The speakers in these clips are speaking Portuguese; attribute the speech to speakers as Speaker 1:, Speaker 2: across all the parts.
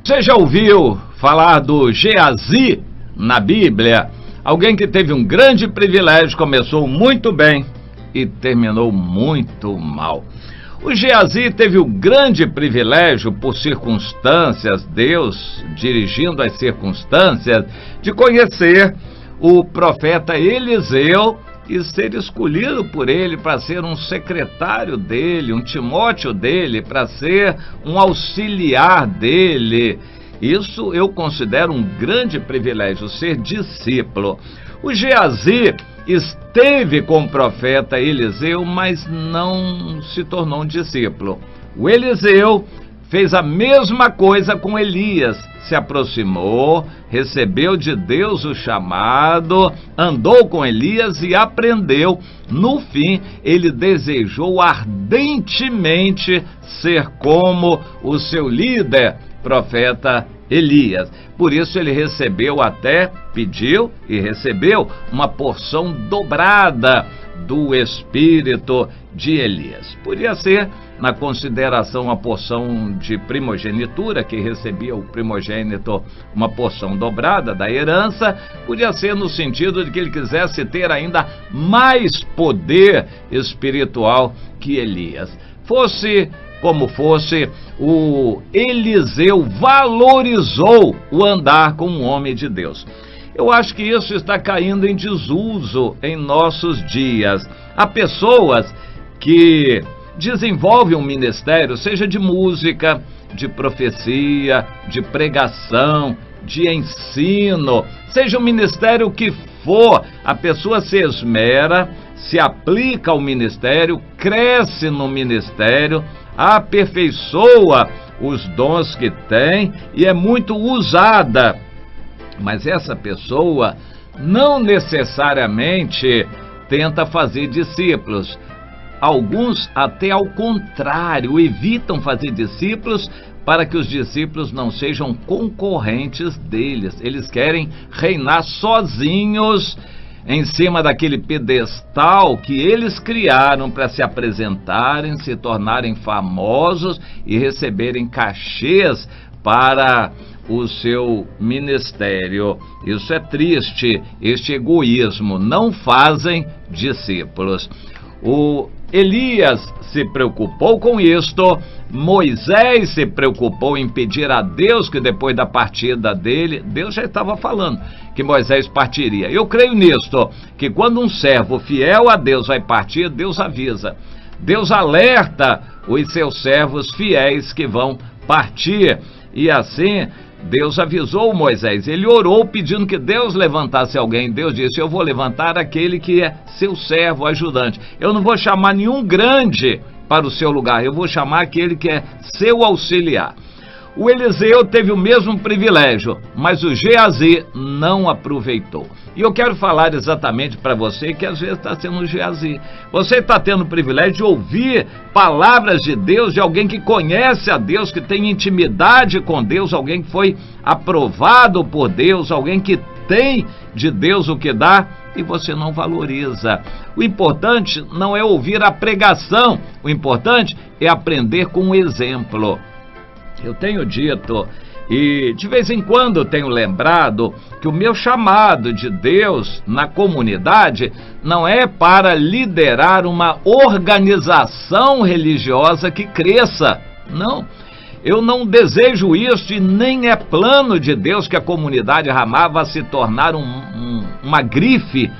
Speaker 1: Você já ouviu falar do Geazi na Bíblia? Alguém que teve um grande privilégio, começou muito bem e terminou muito mal. O Geazi teve o grande privilégio, por circunstâncias, Deus dirigindo as circunstâncias, de conhecer o profeta Eliseu e ser escolhido por ele para ser um secretário dele, um Timóteo dele, para ser um auxiliar dele. Isso eu considero um grande privilégio, ser discípulo. O Geazi esteve com o profeta Eliseu, mas não se tornou um discípulo. O Eliseu fez a mesma coisa com Elias, se aproximou, recebeu de Deus o chamado, andou com Elias e aprendeu. No fim, ele desejou ardentemente ser como o seu líder, profeta Elias. Por isso ele pediu e recebeu uma porção dobrada do espírito de Elias. Podia ser na consideração a porção de primogenitura, que recebia o primogênito uma porção dobrada da herança, podia ser no sentido de que ele quisesse ter ainda mais poder espiritual que Elias. Fosse como fosse, o Eliseu valorizou o andar com um homem de Deus. Eu acho que isso está caindo em desuso em nossos dias. Há pessoas que desenvolvem um ministério, seja de música, de profecia, de pregação, de ensino, seja o ministério que for, a pessoa se esmera, se aplica ao ministério, cresce no ministério, aperfeiçoa os dons que tem e é muito usada. Mas essa pessoa não necessariamente tenta fazer discípulos. Alguns, até ao contrário, evitam fazer discípulos para que os discípulos não sejam concorrentes deles. Eles querem reinar sozinhos em cima daquele pedestal que eles criaram para se apresentarem, se tornarem famosos e receberem cachês para o seu ministério. Isso é triste, este egoísmo. Não fazem discípulos. O Elias se preocupou com isto, Moisés se preocupou em pedir a Deus que depois da partida dele, Deus já estava falando que Moisés partiria. Eu creio nisto, que quando um servo fiel a Deus vai partir, Deus avisa. Deus alerta os seus servos fiéis que vão partir. E assim, Deus avisou Moisés. Ele orou pedindo que Deus levantasse alguém. Deus disse: eu vou levantar aquele que é seu servo, ajudante. Eu não vou chamar nenhum grande para o seu lugar. Eu vou chamar aquele que é seu auxiliar. O Eliseu teve o mesmo privilégio, mas o Geazi não aproveitou. E eu quero falar exatamente para você que às vezes está sendo um Geazi. Você está tendo o privilégio de ouvir palavras de Deus, de alguém que conhece a Deus, que tem intimidade com Deus, alguém que foi aprovado por Deus, alguém que tem de Deus o que dá, e você não valoriza. O importante não é ouvir a pregação, o importante é aprender com o exemplo. Eu tenho dito, e de vez em quando tenho lembrado, que o meu chamado de Deus na comunidade não é para liderar uma organização religiosa que cresça. Não, eu não desejo isso e nem é plano de Deus que a comunidade Ramá vá se tornar uma grife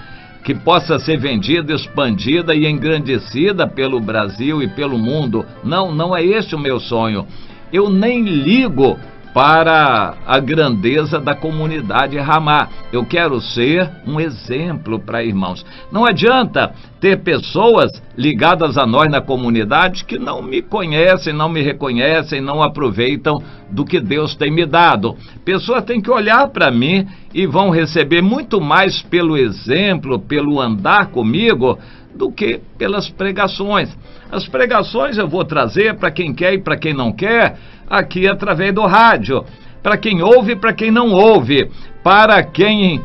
Speaker 1: que possa ser vendida, expandida e engrandecida pelo Brasil e pelo mundo. Não, não é esse o meu sonho. Eu nem ligo para a grandeza da comunidade Ramá. Eu quero ser um exemplo para irmãos. Não adianta ter pessoas ligadas a nós na comunidade que não me conhecem, não me reconhecem, não aproveitam do que Deus tem me dado. Pessoas têm que olhar para mim e vão receber muito mais pelo exemplo, pelo andar comigo, do que pelas pregações. As pregações eu vou trazer para quem quer e para quem não quer, aqui através do rádio, para quem ouve e para quem não ouve, para quem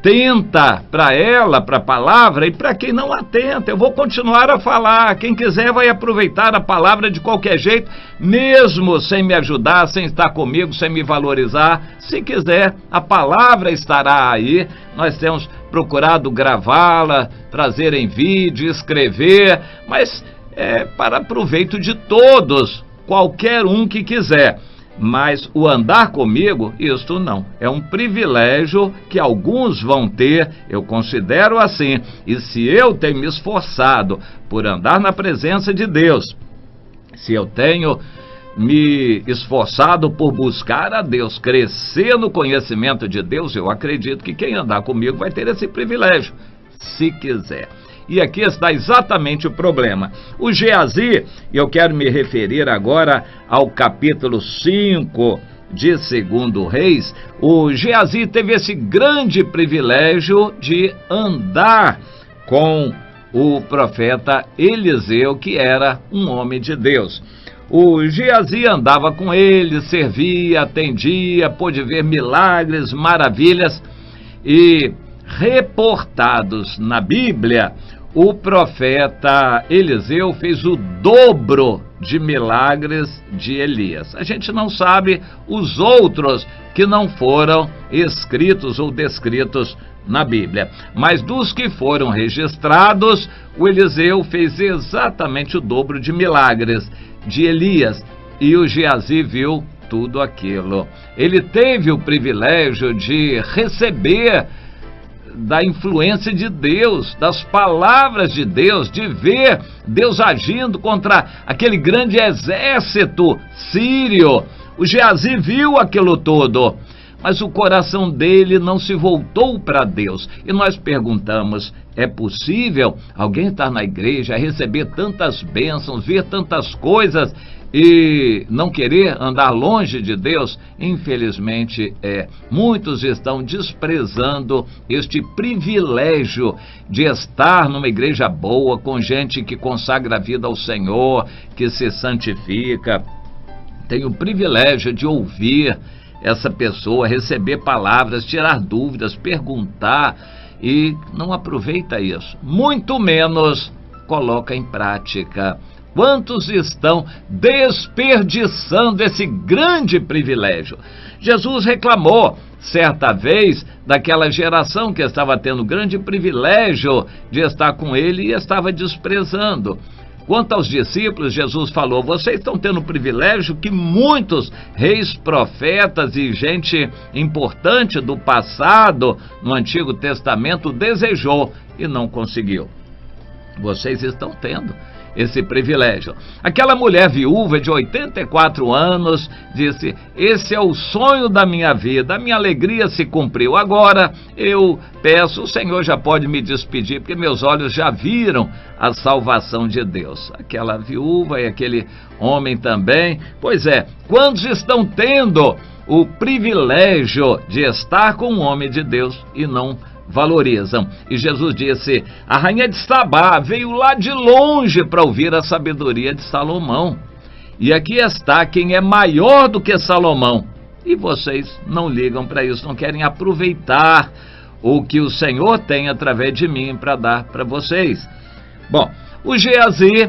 Speaker 1: atenta para ela, para a palavra, e para quem não atenta, eu vou continuar a falar. Quem quiser vai aproveitar a palavra de qualquer jeito, mesmo sem me ajudar, sem estar comigo, sem me valorizar. Se quiser, a palavra estará aí. Nós temos procurado gravá-la, trazer em vídeo, escrever, mas é para proveito de todos, qualquer um que quiser. Mas o andar comigo, isto não. É um privilégio que alguns vão ter, eu considero assim. E se eu tenho me esforçado por andar na presença de Deus, se eu tenho me esforçado por buscar a Deus, crescer no conhecimento de Deus, eu acredito que quem andar comigo vai ter esse privilégio, se quiser. E aqui está exatamente o problema. O Geazi, e eu quero me referir agora ao capítulo 5 de 2 Reis, o Geazi teve esse grande privilégio de andar com o profeta Eliseu, que era um homem de Deus. O Geazi andava com ele, servia, atendia, pôde ver milagres, maravilhas, e reportados na Bíblia, o profeta Eliseu fez o dobro de milagres de Elias. A gente não sabe os outros que não foram escritos ou descritos na Bíblia, mas dos que foram registrados, o Eliseu fez exatamente o dobro de milagres de Elias, e o Geazi viu tudo aquilo. Ele teve o privilégio de receber da influência de Deus, das palavras de Deus, de ver Deus agindo contra aquele grande exército sírio. O Geazi viu aquilo tudo, mas o coração dele não se voltou para Deus. E nós perguntamos, é possível alguém estar na igreja, receber tantas bênçãos, ver tantas coisas e não querer andar longe de Deus? Infelizmente muitos estão desprezando este privilégio de estar numa igreja boa, com gente que consagra a vida ao Senhor, que se santifica. Tem o privilégio de ouvir essa pessoa, receber palavras, tirar dúvidas, perguntar, e não aproveita isso, muito menos coloca em prática. Quantos estão desperdiçando esse grande privilégio? Jesus reclamou certa vez daquela geração que estava tendo grande privilégio de estar com ele e estava desprezando. Quanto aos discípulos, Jesus falou, vocês estão tendo o privilégio que muitos reis, profetas e gente importante do passado, no Antigo Testamento, desejou e não conseguiu. Vocês estão tendo esse privilégio. Aquela mulher viúva de 84 anos disse, esse é o sonho da minha vida, a minha alegria se cumpriu. Agora eu peço, o Senhor já pode me despedir, porque meus olhos já viram a salvação de Deus. Aquela viúva e aquele homem também. Pois é, quantos estão tendo o privilégio de estar com um homem de Deus e não valorizam? E Jesus disse, a rainha de Sabá veio lá de longe para ouvir a sabedoria de Salomão. E aqui está quem é maior do que Salomão. E vocês não ligam para isso, não querem aproveitar o que o Senhor tem através de mim para dar para vocês. Bom, o Geazi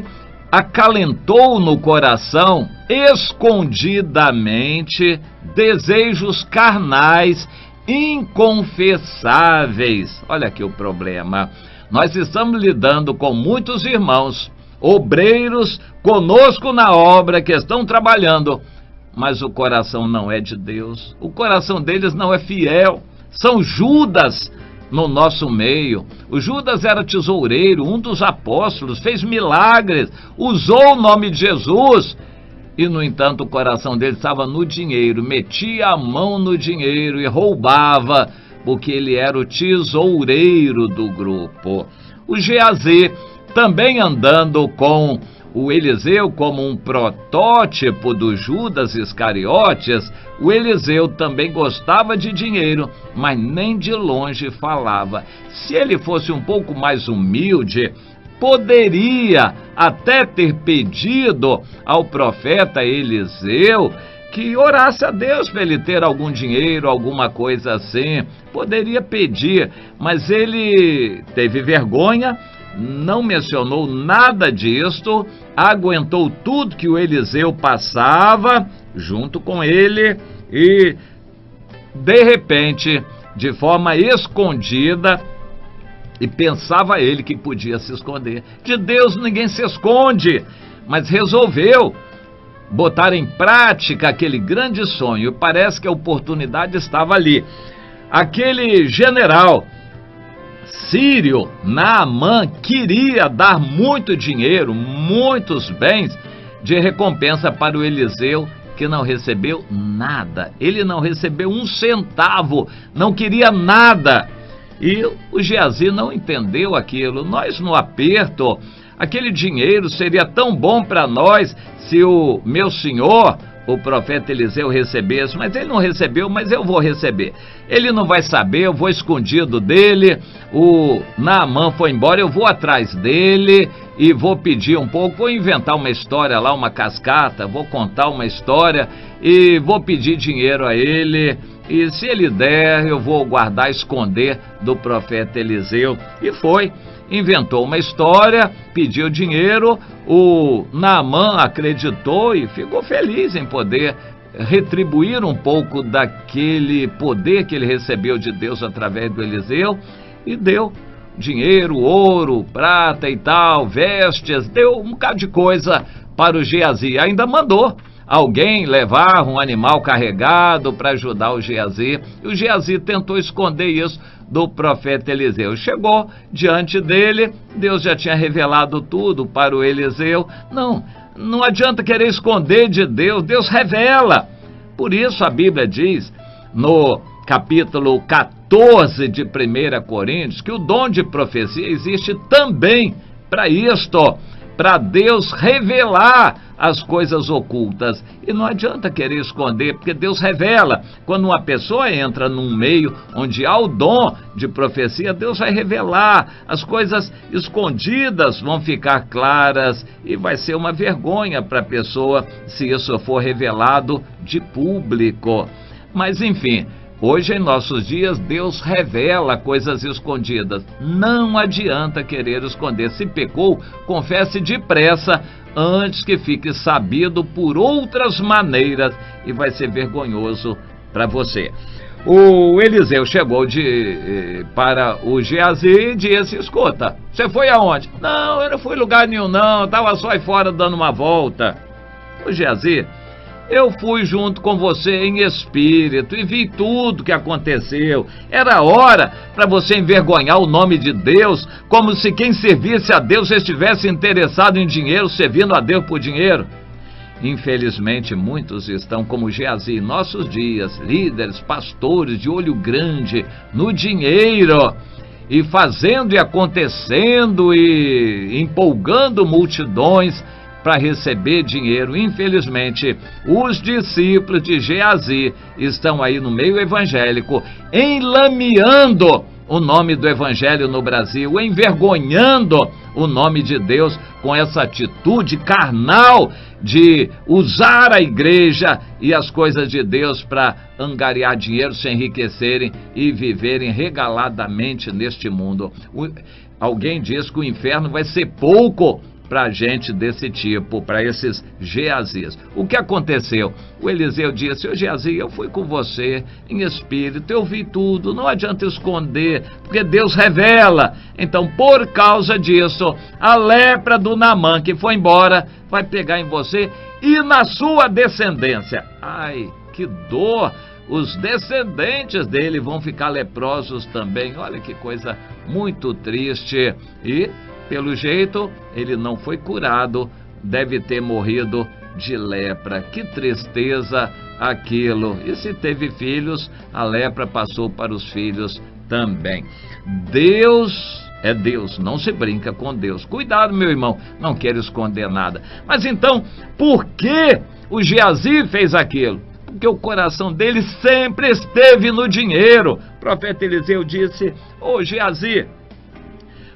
Speaker 1: acalentou no coração, escondidamente, desejos carnais inconfessáveis. Olha aqui o problema. Nós estamos lidando com muitos irmãos, obreiros, conosco na obra, que estão trabalhando, mas o coração não é de Deus. O coração deles não é fiel. São Judas no nosso meio. O Judas era tesoureiro, um dos apóstolos, fez milagres, usou o nome de Jesus. E, no entanto, o coração dele estava no dinheiro, metia a mão no dinheiro e roubava, porque ele era o tesoureiro do grupo. O Geazi, também andando com o Eliseu como um protótipo do Judas Iscariotes, o Eliseu também gostava de dinheiro, mas nem de longe falava. Se ele fosse um pouco mais humilde, poderia até ter pedido ao profeta Eliseu que orasse a Deus para ele ter algum dinheiro, alguma coisa assim. Poderia pedir, mas ele teve vergonha, não mencionou nada disto, aguentou tudo que o Eliseu passava junto com ele e, de repente, de forma escondida, e pensava ele que podia se esconder. De Deus ninguém se esconde, mas resolveu botar em prática aquele grande sonho. Parece que a oportunidade estava ali. Aquele general sírio, Naamã, queria dar muito dinheiro, muitos bens de recompensa para o Eliseu, que não recebeu nada. Ele não recebeu um centavo, não queria nada. E o Geazi não entendeu aquilo. Nós no aperto, aquele dinheiro seria tão bom para nós se o meu senhor, o profeta Eliseu, recebesse, mas ele não recebeu, mas eu vou receber. Ele não vai saber, eu vou escondido dele. O Naamã foi embora, eu vou atrás dele e vou pedir um pouco, vou inventar uma história lá, uma cascata, vou contar uma história e vou pedir dinheiro a ele. E se ele der, eu vou guardar, esconder do profeta Eliseu. E foi, inventou uma história, pediu dinheiro, o Naamã acreditou e ficou feliz em poder retribuir um pouco daquele poder que ele recebeu de Deus através do Eliseu, e deu dinheiro, ouro, prata e tal, vestes, deu um bocado de coisa para o Geazi. Ainda mandou alguém levar um animal carregado para ajudar o Geazi, e o Geazi tentou esconder isso do profeta Eliseu. Chegou diante dele, Deus já tinha revelado tudo para o Eliseu. Não adianta querer esconder de Deus, Deus revela. Por isso a Bíblia diz, no capítulo 14 de 1 Coríntios, que o dom de profecia existe também para isto, para Deus revelar as coisas ocultas. E não adianta querer esconder, porque Deus revela. Quando uma pessoa entra num meio onde há o dom de profecia, Deus vai revelar. As coisas escondidas vão ficar claras e vai ser uma vergonha para a pessoa se isso for revelado de público. Mas enfim, hoje em nossos dias Deus revela coisas escondidas. Não adianta querer esconder. Se pecou, confesse depressa, antes que fique sabido por outras maneiras, e vai ser vergonhoso para você. O Eliseu chegou para o Geazi e disse: escuta, você foi aonde? Não, eu não fui em lugar nenhum não, estava só aí fora dando uma volta. O Geazi: eu fui junto com você em espírito e vi tudo que aconteceu. Era hora para você envergonhar o nome de Deus, como se quem servisse a Deus estivesse interessado em dinheiro, servindo a Deus por dinheiro. Infelizmente, muitos estão como Geazi em nossos dias, líderes, pastores de olho grande no dinheiro, e fazendo e acontecendo e empolgando multidões para receber dinheiro. Infelizmente, os discípulos de Geazi estão aí no meio evangélico, enlameando o nome do evangelho no Brasil, envergonhando o nome de Deus com essa atitude carnal de usar a igreja e as coisas de Deus para angariar dinheiro, se enriquecerem e viverem regaladamente neste mundo. Alguém diz que o inferno vai ser pouco para gente desse tipo, para esses Geazis. O que aconteceu? O Eliseu disse: ô Geazi, eu fui com você em espírito, eu vi tudo, não adianta esconder, porque Deus revela. Então, por causa disso, a lepra do Naamã, que foi embora, vai pegar em você e na sua descendência. Ai, que dor! Os descendentes dele vão ficar leprosos também. Olha que coisa muito triste. E pelo jeito, ele não foi curado, deve ter morrido de lepra. Que tristeza aquilo. E se teve filhos, a lepra passou para os filhos também. Deus é Deus, não se brinca com Deus. Cuidado, meu irmão, não quero esconder nada. Mas então, por que o Geazi fez aquilo? Porque o coração dele sempre esteve no dinheiro. O profeta Eliseu disse: ô Geazi,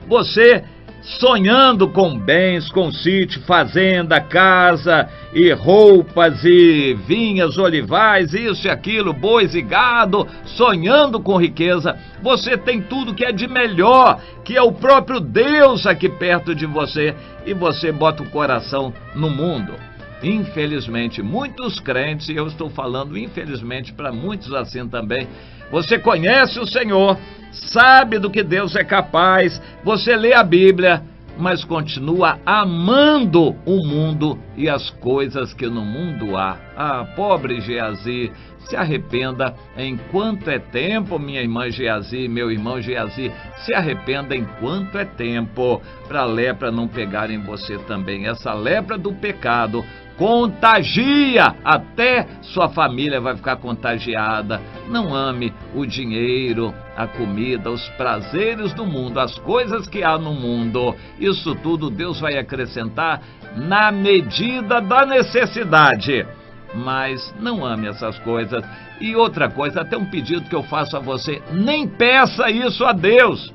Speaker 1: você sonhando com bens, com sítio, fazenda, casa e roupas e vinhas, olivais, isso e aquilo, bois e gado, sonhando com riqueza. Você tem tudo que é de melhor, que é o próprio Deus aqui perto de você, e você bota o coração no mundo. Infelizmente, muitos crentes, e eu estou falando infelizmente para muitos assim também, você conhece o Senhor, sabe do que Deus é capaz, você lê a Bíblia, mas continua amando o mundo e as coisas que no mundo há. Ah, pobre Geazi, se arrependa enquanto é tempo, minha irmã Geazi, meu irmão Geazi, se arrependa enquanto é tempo, para a lepra não pegar em você também. Essa lepra do pecado contagia, até sua família vai ficar contagiada. Não ame o dinheiro, a comida, os prazeres do mundo, as coisas que há no mundo. Isso tudo Deus vai acrescentar na medida da necessidade. Mas não ame essas coisas. E outra coisa, até um pedido que eu faço a você: nem peça isso a Deus.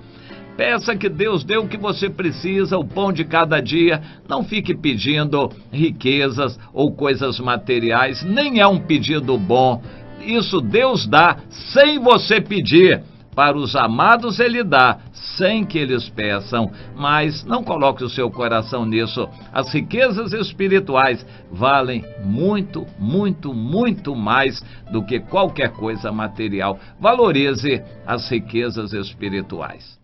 Speaker 1: Peça que Deus dê o que você precisa, o pão de cada dia. Não fique pedindo riquezas ou coisas materiais, nem é um pedido bom. Isso Deus dá sem você pedir. Para os amados Ele dá, sem que eles peçam. Mas não coloque o seu coração nisso. As riquezas espirituais valem muito, muito, muito mais do que qualquer coisa material. Valorize as riquezas espirituais.